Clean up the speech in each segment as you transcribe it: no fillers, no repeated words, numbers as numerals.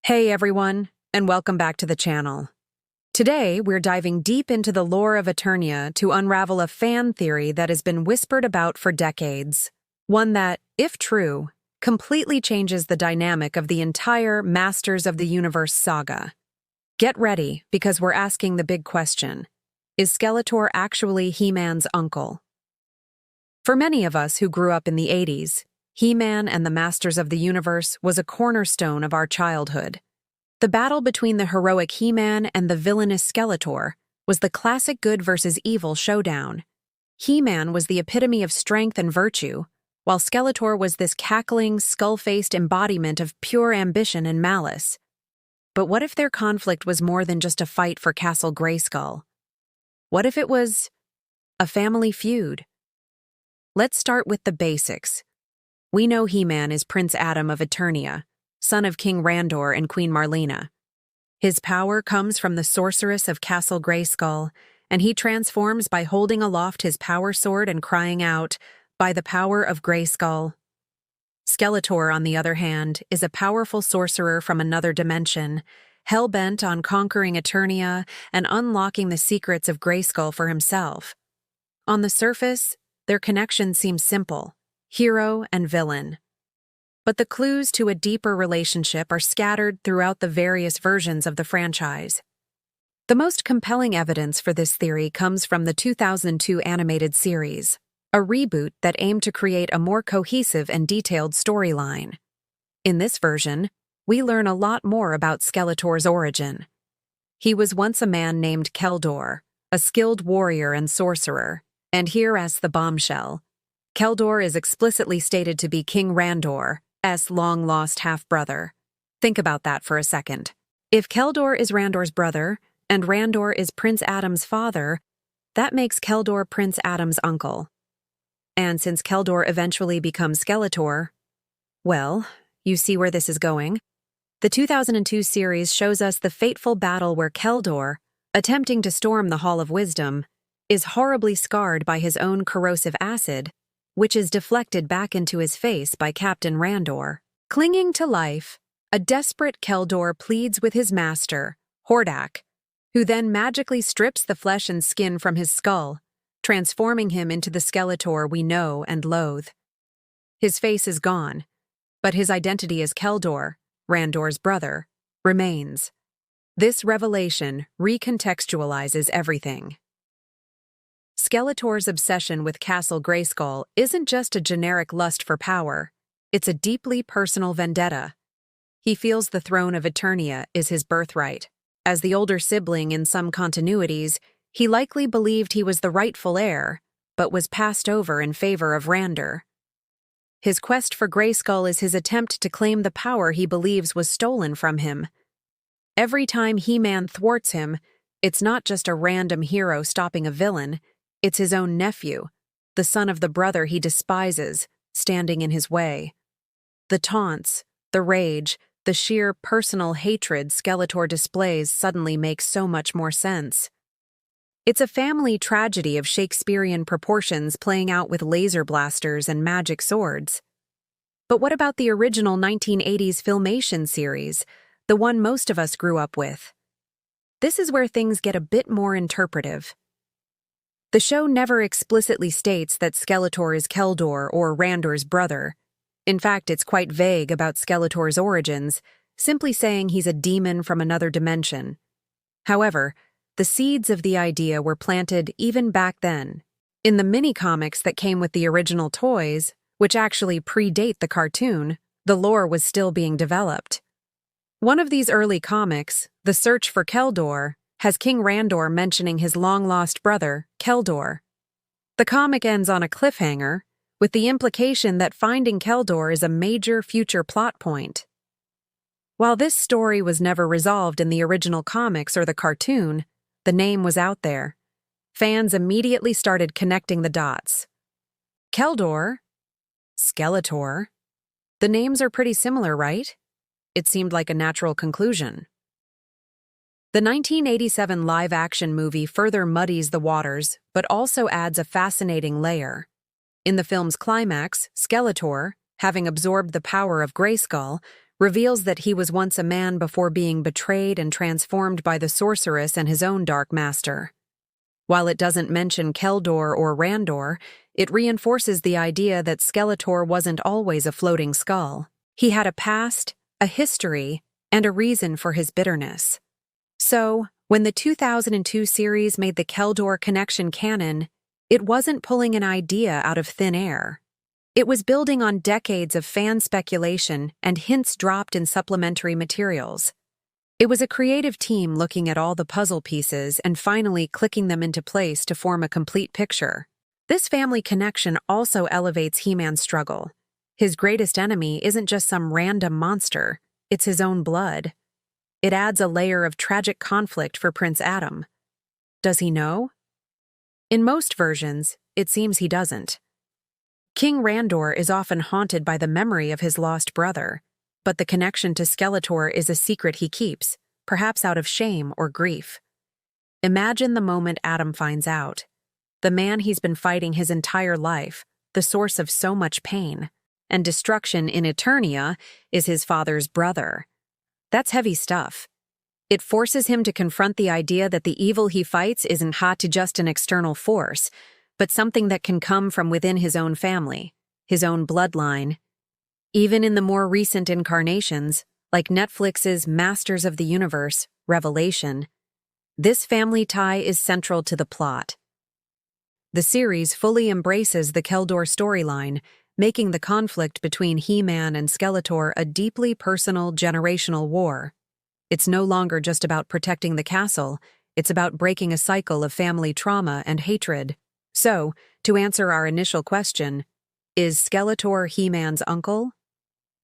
Hey everyone, and welcome back to the channel. Today, we're diving deep into the lore of Eternia to unravel a fan theory that has been whispered about for decades. One that, if true, completely changes the dynamic of the entire Masters of the Universe saga. Get ready, because we're asking the big question. Is Skeletor actually He-Man's uncle? For many of us who grew up in the 80s, He-Man and the Masters of the Universe was a cornerstone of our childhood. The battle between the heroic He-Man and the villainous Skeletor was the classic good versus evil showdown. He-Man was the epitome of strength and virtue, while Skeletor was this cackling, skull-faced embodiment of pure ambition and malice. But what if their conflict was more than just a fight for Castle Grayskull? What if it was a family feud? Let's start with the basics. We know He-Man is Prince Adam of Eternia, son of King Randor and Queen Marlena. His power comes from the sorceress of Castle Grayskull, and he transforms by holding aloft his power sword and crying out, "By the power of Grayskull." Skeletor, on the other hand, is a powerful sorcerer from another dimension, hell-bent on conquering Eternia and unlocking the secrets of Grayskull for himself. On the surface, their connection seems simple: hero and villain. But the clues to a deeper relationship are scattered throughout the various versions of the franchise. The most compelling evidence for this theory comes from the 2002 animated series, a reboot that aimed to create a more cohesive and detailed storyline. In this version, we learn a lot more about Skeletor's origin. He was once a man named Keldor, a skilled warrior and sorcerer, and here as the bombshell. Keldor is explicitly stated to be King Randor's long-lost half-brother. Think about that for a second. If Keldor is Randor's brother, and Randor is Prince Adam's father, that makes Keldor Prince Adam's uncle. And since Keldor eventually becomes Skeletor, well, you see where this is going. The 2002 series shows us the fateful battle where Keldor, attempting to storm the Hall of Wisdom, is horribly scarred by his own corrosive acid, which is deflected back into his face by Captain Randor. Clinging to life, a desperate Keldor pleads with his master, Hordak, who then magically strips the flesh and skin from his skull, transforming him into the Skeletor we know and loathe. His face is gone, but his identity as Keldor, Randor's brother, remains. This revelation recontextualizes everything. Skeletor's obsession with Castle Grayskull isn't just a generic lust for power, it's a deeply personal vendetta. He feels the throne of Eternia is his birthright. As the older sibling in some continuities, he likely believed he was the rightful heir, but was passed over in favor of Randor. His quest for Grayskull is his attempt to claim the power he believes was stolen from him. Every time He-Man thwarts him, it's not just a random hero stopping a villain, it's his own nephew, the son of the brother he despises, standing in his way. The taunts, the rage, the sheer personal hatred Skeletor displays suddenly makes so much more sense. It's a family tragedy of Shakespearean proportions playing out with laser blasters and magic swords. But what about the original 1980s Filmation series, the one most of us grew up with? This is where things get a bit more interpretive. The show never explicitly states that Skeletor is Keldor or Randor's brother. In fact, it's quite vague about Skeletor's origins, simply saying he's a demon from another dimension. However, the seeds of the idea were planted even back then. In the mini-comics that came with the original toys, which actually predate the cartoon, the lore was still being developed. One of these early comics, The Search for Keldor, has King Randor mentioning his long-lost brother, Keldor. The comic ends on a cliffhanger, with the implication that finding Keldor is a major future plot point. While this story was never resolved in the original comics or the cartoon, the name was out there. Fans immediately started connecting the dots. Keldor, Skeletor, the names are pretty similar, right? It seemed like a natural conclusion. The 1987 live-action movie further muddies the waters, but also adds a fascinating layer. In the film's climax, Skeletor, having absorbed the power of Grayskull, reveals that he was once a man before being betrayed and transformed by the sorceress and his own dark master. While it doesn't mention Keldor or Randor, it reinforces the idea that Skeletor wasn't always a floating skull. He had a past, a history, and a reason for his bitterness. So, when the 2002 series made the Keldor connection canon, it wasn't pulling an idea out of thin air. It was building on decades of fan speculation and hints dropped in supplementary materials. It was a creative team looking at all the puzzle pieces and finally clicking them into place to form a complete picture. This family connection also elevates He-Man's struggle. His greatest enemy isn't just some random monster, it's his own blood. It adds a layer of tragic conflict for Prince Adam. Does he know? In most versions, it seems he doesn't. King Randor is often haunted by the memory of his lost brother, but the connection to Skeletor is a secret he keeps, perhaps out of shame or grief. Imagine the moment Adam finds out. The man he's been fighting his entire life, the source of so much pain and destruction in Eternia, is his father's brother. That's heavy stuff. It forces him to confront the idea that the evil he fights isn't just an external force, but something that can come from within his own family, his own bloodline. Even in the more recent incarnations, like Netflix's Masters of the Universe, Revelation, this family tie is central to the plot. The series fully embraces the Keldor storyline, making the conflict between He-Man and Skeletor a deeply personal generational war. It's no longer just about protecting the castle, it's about breaking a cycle of family trauma and hatred. So, to answer our initial question, is Skeletor He-Man's uncle?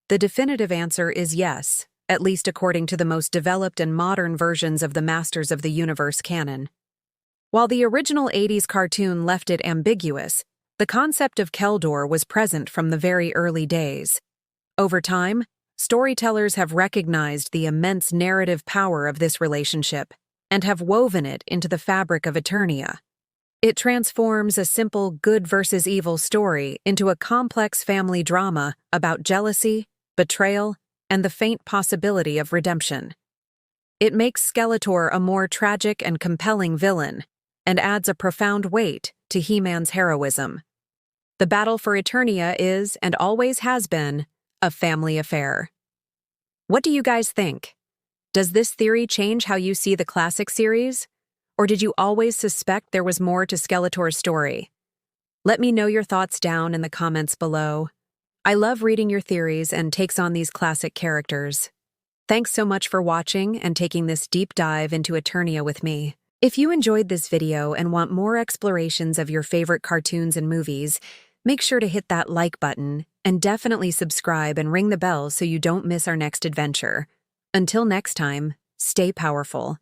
The definitive answer is yes, at least according to the most developed and modern versions of the Masters of the Universe canon. While the original 80s cartoon left it ambiguous, the concept of Keldor was present from the very early days. Over time, storytellers have recognized the immense narrative power of this relationship and have woven it into the fabric of Eternia. It transforms a simple good versus evil story into a complex family drama about jealousy, betrayal, and the faint possibility of redemption. It makes Skeletor a more tragic and compelling villain, and adds a profound weight to He-Man's heroism. The battle for Eternia is, and always has been, a family affair. What do you guys think? Does this theory change how you see the classic series? Or did you always suspect there was more to Skeletor's story? Let me know your thoughts down in the comments below. I love reading your theories and takes on these classic characters. Thanks so much for watching and taking this deep dive into Eternia with me. If you enjoyed this video and want more explorations of your favorite cartoons and movies, make sure to hit that like button and definitely subscribe and ring the bell so you don't miss our next adventure. Until next time, stay powerful.